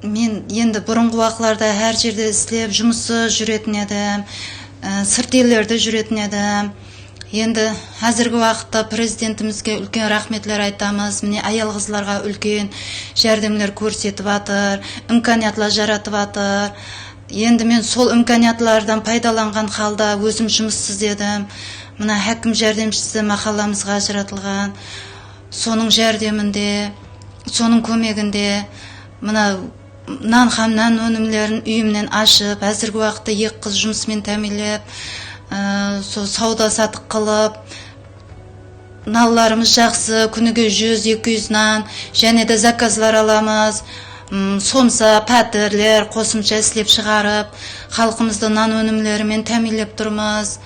Мен енді бұрынғы уақытларда әр жерде істеп, жұмысы жүретін едім, сырт елдерде жүретін едім. Енді әзіргі уақытта президентімізге үлкен рахметлер айтамыз. Міне аял қызларға үлкен жәрдемлер көрсетіп жатыр, имканиятлар жаратып жатыр. Енді мен сол имканиятлардан пайдаланған халда өзім жұмыссыз едім. Мына әкім жәрдемшісі мақаламызға ажыратылған. Соның жәрдемінде, соның көмегінде мына нан өнімлерін үйімнен ашып, әзіргі уақытта 2 қыз жұмысымен тәмелеп, сол сауда сатық қылып, налларымыз жақсы, күніге 100-200 нан, және де заказлар аламыз. Сомса, пәтерлер, қосымша істеп шығарып, халқымызды нан өнімлерімен тәмелеп тұрмыз.